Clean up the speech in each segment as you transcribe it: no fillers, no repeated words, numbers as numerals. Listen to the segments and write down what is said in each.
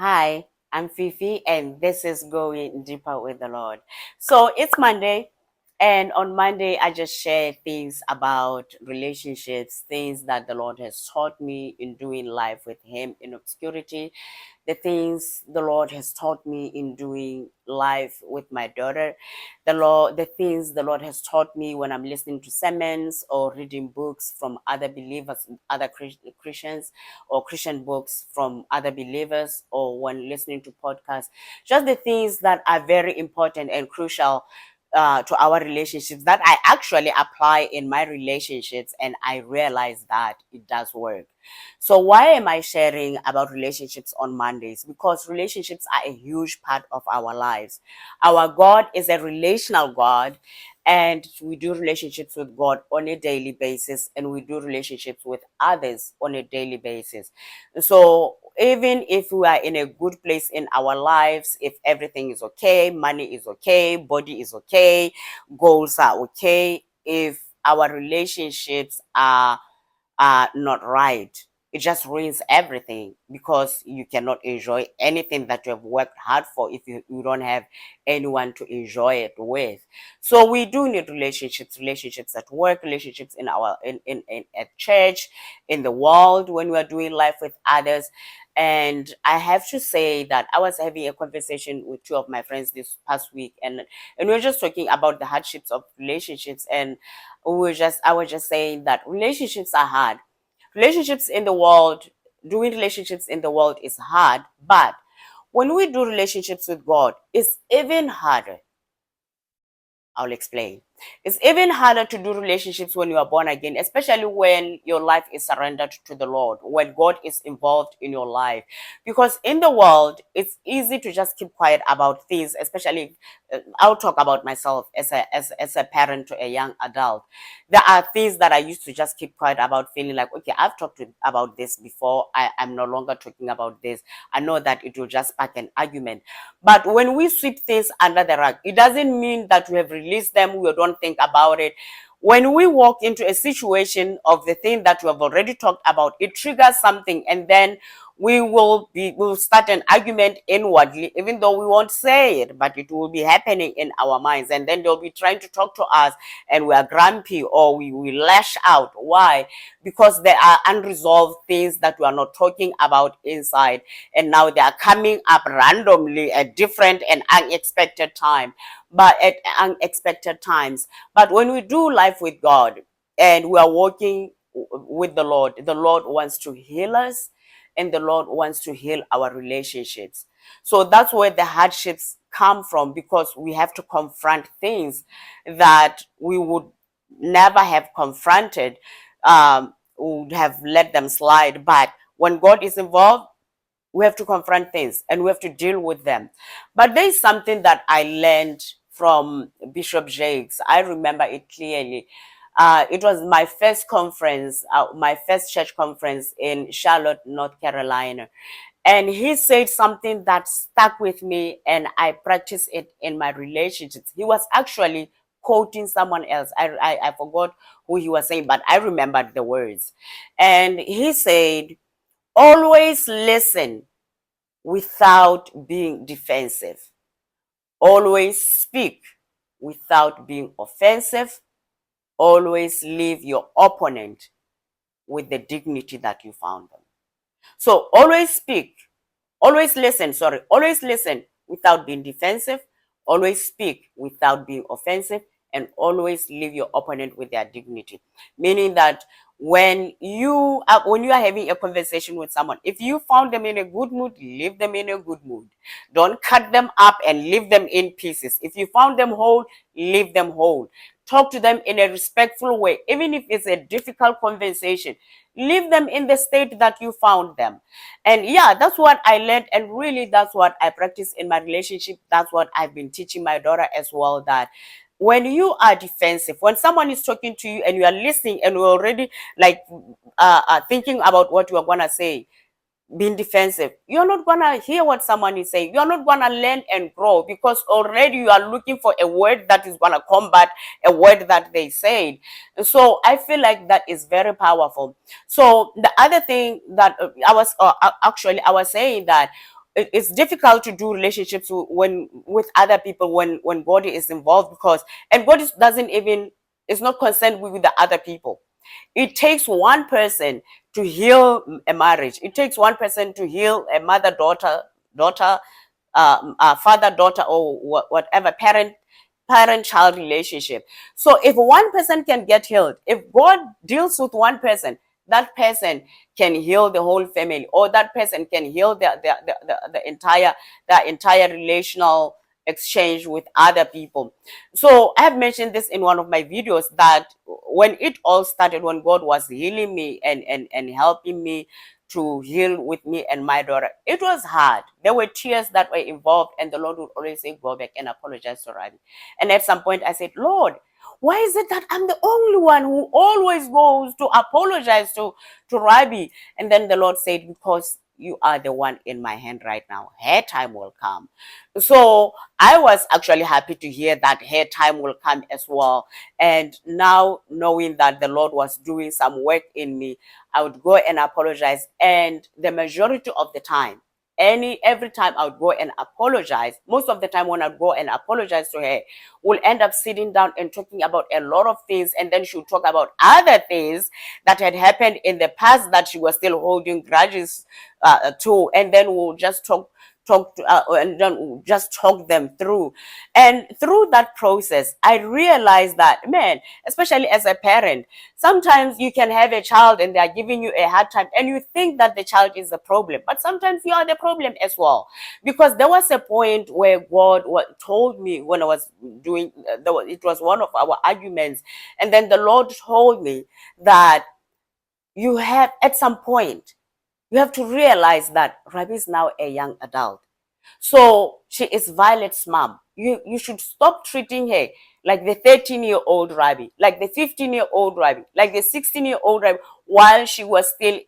Hi, I'm Fifi, and this is Going Deeper with the Lord. So it's Monday, and on Monday, I just share things about relationships, things that the Lord has taught me in doing life with Him in obscurity, the things the Lord has taught me in doing life with my daughter, the things the Lord has taught me when I'm listening to sermons or reading books from other believers, other Christians, or Christian books from other believers, or when listening to podcasts, just the things that are very important and crucial to our relationships that I actually apply in my relationships, and I realize that it does work. So why am I sharing about relationships on Mondays? Because relationships are a huge part of our lives. Our God is a relational God, and we do relationships with God on a daily basis, and we do relationships with others on a daily basis. So even if we are in a good place in our lives, if everything is okay, money is okay, body is okay, goals are okay, if our relationships are not right, it just ruins everything, because you cannot enjoy anything that you have worked hard for if you don't have anyone to enjoy it with. So we do need relationships at work, relationships in our in at church, in the world, when we are doing life with others. And I have to say that I was having a conversation with two of my friends this past week, and we were just talking about the hardships of relationships, and I was just saying that relationships are hard. Relationships in the world, doing relationships in the world is hard, but when we do relationships with God, it's even harder. I'll explain. It's even harder to do relationships when you are born again, especially when your life is surrendered to the Lord, when God is involved in your life. Because in the world, it's easy to just keep quiet about things, especially I'll talk about myself as a parent to a young adult. There are things that I used to just keep quiet about, feeling like, okay, I've about this before. I'm no longer talking about this. I know that it will just spark an argument. But when we sweep things under the rug, it doesn't mean that we have released them, we don't think about it. When we walk into a situation of the thing that we have already talked about, it triggers something, and then we'll start an argument inwardly, even though we won't say it, but it will be happening in our minds. And then they'll be trying to talk to us, and we are grumpy, or we lash out. Why? Because there are unresolved things that we are not talking about inside, and now they are coming up randomly at different and unexpected time, but at unexpected times. But when we do life with God and we are walking with the Lord wants to heal us, and the Lord wants to heal our relationships. So that's where the hardships come from, because we have to confront things that we would never have confronted, would have let them slide. But when God is involved, we have to confront things and we have to deal with them. But there is something that I learned from Bishop Jakes. I remember it clearly. It was my first conference, my first church conference in Charlotte, North Carolina. And he said something that stuck with me, and I practice it in my relationships. He was actually quoting someone else. I forgot who he was saying, but I remembered the words. And he said, always listen without being defensive. Always speak without being offensive. Always leave your opponent with the dignity that you found them. So always speak, always listen without being defensive, always speak without being offensive, and always leave your opponent with their dignity. Meaning that when you are having a conversation with someone, if you found them in a good mood, leave them in a good mood. Don't cut them up and leave them in pieces. If you found them whole, leave them whole. Talk to them in a respectful way, even if it's a difficult conversation. Leave them in the state that you found them. And yeah, that's what I learned, and really that's what I practice in my relationship. That's what I've been teaching my daughter as well, that when you are defensive, when someone is talking to you and you are listening and you're already like thinking about what you are going to say, being defensive, you're not gonna hear what someone is saying. You're not gonna learn and grow, because already you are looking for a word that is gonna combat a word that they said. So I feel like that is very powerful. So the other thing that I was saying that it's difficult to do relationships when with other people when God is involved, because and God doesn't even is not concerned with the other people. It takes one person to heal a marriage. It takes one person to heal a mother daughter, father daughter, or whatever parent child relationship. So if one person can get healed, if God deals with one person, that person can heal the whole family, or that person can heal the entire relational exchange with other people. So I have mentioned this in one of my videos, that when it all started, when God was healing me and helping me to heal with me and my daughter, it was hard. There were tears that were involved, and the Lord would always say, go back and apologize to Ravi. And at some point I said, Lord, why is it that I'm the only one who always goes to apologize to Rabbi? And then the Lord said, because you are the one in my hand right now. Her time will come. So I was actually happy to hear that her time will come as well. And now, knowing that the Lord was doing some work in me, I would go and apologize. And the majority of the time, every time I would go and apologize, most of the time when I'd go and apologize to her, we'll end up sitting down and talking about a lot of things, and then she'll talk about other things that had happened in the past that she was still holding grudges to, and then we'll just and then we'll just talk them through. And through that process, I realized that, man, especially as a parent, sometimes you can have a child and they are giving you a hard time, and you think that the child is the problem, but sometimes you are the problem as well. Because there was a point where God told me when I was doing, it was one of our arguments, and then the Lord told me that you have, at some point, you have to realize that Rabi is now a young adult. So she is Violet's mom. You should stop treating her like the 13-year-old Rabbi, like the 15-year-old Rabbi, like the 16-year-old Rabbi, while she was still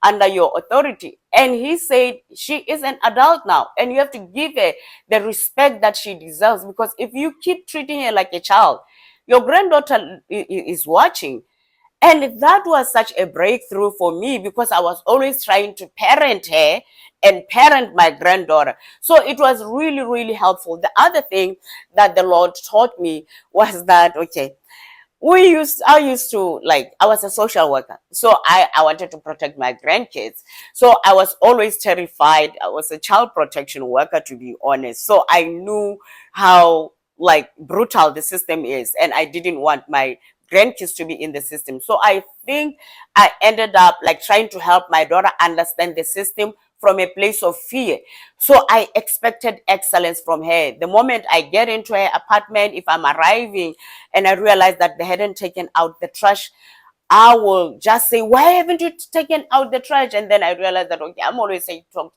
under your authority. And he said she is an adult now, and you have to give her the respect that she deserves. Because if you keep treating her like a child, your granddaughter is watching. And that was such a breakthrough for me, because I was always trying to parent her and parent my granddaughter. So it was really, really helpful. The other thing that the Lord taught me was that, okay, I used to, like, I was a social worker. So I wanted to protect my grandkids. So I was always terrified. I was a child protection worker, to be honest. So I knew how, like, brutal the system is. And I didn't want my grandkids to be in the system. So I think I ended up, like, trying to help my daughter understand the system from a place of fear. So I expected excellence from her. The moment I get into her apartment, if I'm arriving and I realize that they hadn't taken out the trash, I will just say, why haven't you taken out the trash? And then I realize that, okay, I'm always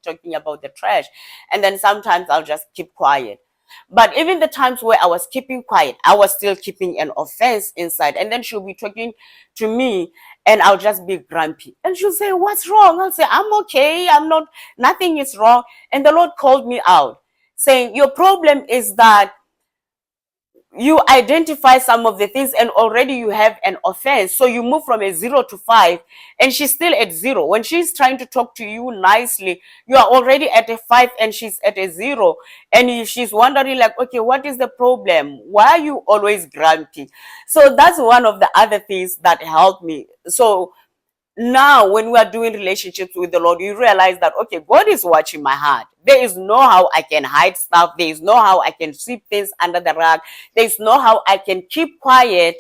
talking about the trash. And then sometimes I'll just keep quiet. But even the times where I was keeping quiet, I was still keeping an offense inside. And then she'll be talking to me and I'll just be grumpy. And she'll say, what's wrong? I'll say, I'm okay. Nothing is wrong. And the Lord called me out, saying, your problem is that you identify some of the things and already you have an offense. So you move from a 0 to 5 and she's still at 0. When she's trying to talk to you nicely, you are already at a 5 and she's at a 0. And she's wondering, like, okay, what is the problem? Why are you always grumpy? So that's one of the other things that helped me. So now when we are doing relationships with the Lord, you realize that, okay, God is watching my heart. There is no how I can hide stuff. There is no how I can sweep things under the rug. There is no how I can keep quiet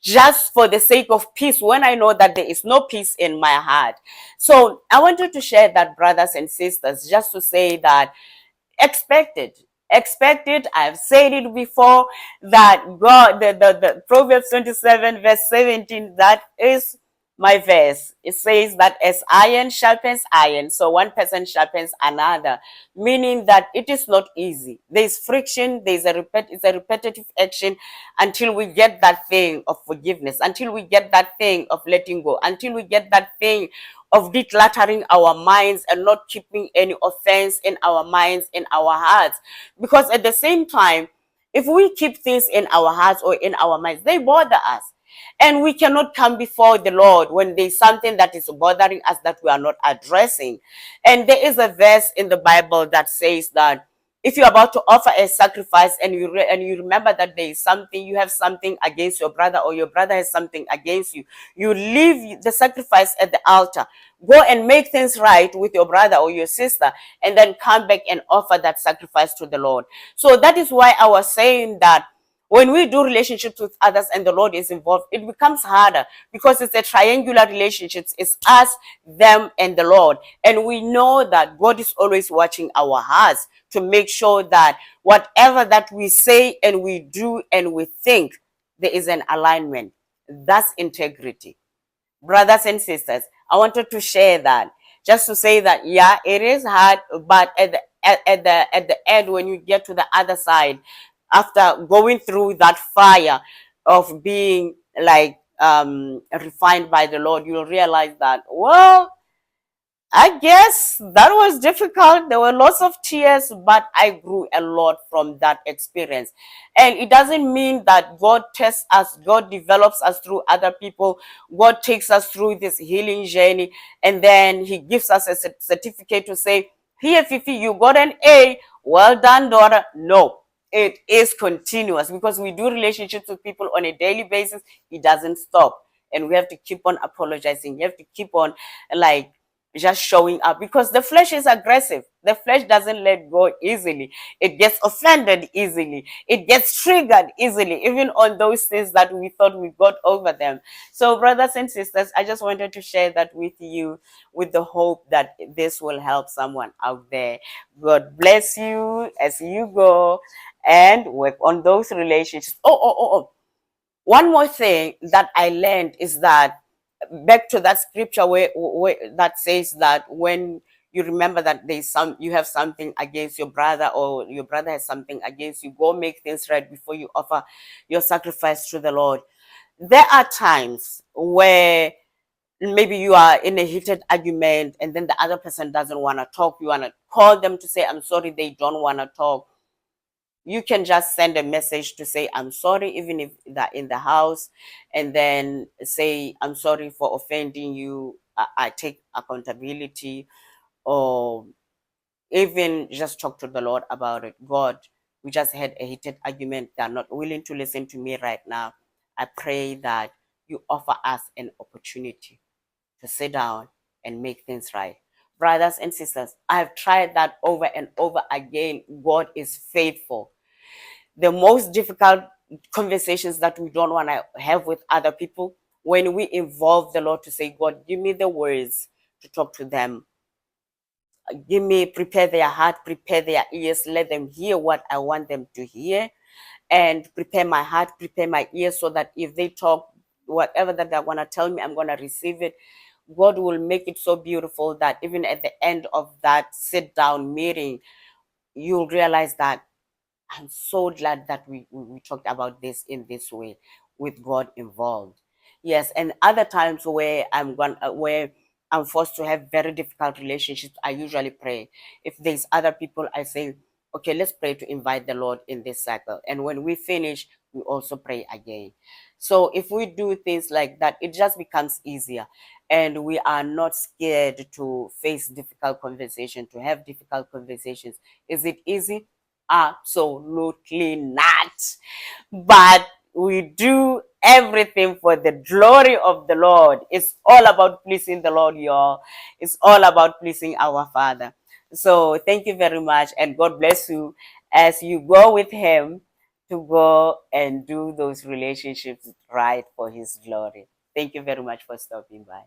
just for the sake of peace when I know that there is no peace in my heart. So I wanted to share that, brothers and sisters, just to say that expect it. I've said it before, that God, the Proverbs 27 verse 17, that is my verse. It says that as iron sharpens iron, so one person sharpens another, meaning that it is not easy. There's friction, it's a repetitive action until we get that thing of forgiveness, until we get that thing of letting go, until we get that thing of decluttering our minds and not keeping any offense in our minds, in our hearts. Because at the same time, if we keep things in our hearts or in our minds, they bother us. And we cannot come before the Lord when there's something that is bothering us that we are not addressing. And there is a verse in the Bible that says that if you're about to offer a sacrifice and you remember that there is something, you have something against your brother, or your brother has something against you, you leave the sacrifice at the altar, go and make things right with your brother or your sister, and then come back and offer that sacrifice to the Lord. So that is why I was saying that when we do relationships with others and the Lord is involved, it becomes harder because it's a triangular relationship. It's us, them, and the Lord. And we know that God is always watching our hearts to make sure that whatever that we say and we do and we think, there is an alignment. That's integrity. Brothers and sisters, I wanted to share that, just to say that, yeah, it is hard, but at the end, when you get to the other side, after going through that fire of being like refined by the Lord, you'll realize that, well, I guess that was difficult. There were lots of tears, but I grew a lot from that experience. And it doesn't mean that God tests us, God develops us through other people, God takes us through this healing journey, and then He gives us a certificate to say, here, Fifi, you got an A. Well done, daughter. No, it is continuous because we do relationships with people on a daily basis. It doesn't stop. And we have to keep on apologizing. You have to keep on, like, just showing up, because the flesh is aggressive. The flesh doesn't let go easily. It gets offended easily. It gets triggered easily, even on those things that we thought we got over them. So, brothers and sisters, I just wanted to share that with you, with the hope that this will help someone out there. God bless you as you go and work on those relationships. One more thing that I learned is that, back to that scripture where that says that when you remember that you have something against your brother, or your brother has something against you, go make things right before you offer your sacrifice to the Lord. There are times where maybe you are in a heated argument and then the other person doesn't want to talk. You want to call them to say, I'm sorry, they don't want to talk. You can just send a message to say, I'm sorry, even if they're in the house, and then say, I'm sorry for offending you. I take accountability, or even just talk to the Lord about it. God, we just had a heated argument. They're not willing to listen to me right now. I pray that you offer us an opportunity to sit down and make things right. Brothers and sisters, I've tried that over and over again. God is faithful. The most difficult conversations that we don't want to have with other people, when we involve the Lord to say, God, give me the words to talk to them. Prepare their heart, prepare their ears, let them hear what I want them to hear, and prepare my heart, prepare my ears, so that if they talk, whatever that they're going to tell me, I'm going to receive it. God will make it so beautiful that even at the end of that sit down meeting, you'll realize that I'm so glad that we talked about this in this way, with God involved. Yes, and other times where I'm forced to have very difficult relationships, I usually pray. If there's other people, I say, okay, let's pray to invite the Lord in this cycle. And when we finish, we also pray again. So if we do things like that, it just becomes easier. And we are not scared to face difficult conversations, to have difficult conversations. Is it easy? Absolutely not. But we do everything for the glory of the Lord. It's all about pleasing the Lord, y'all. It's all about pleasing our Father. So thank you very much, and God bless you as you go with Him to go and do those relationships right for His glory. Thank you very much for stopping by.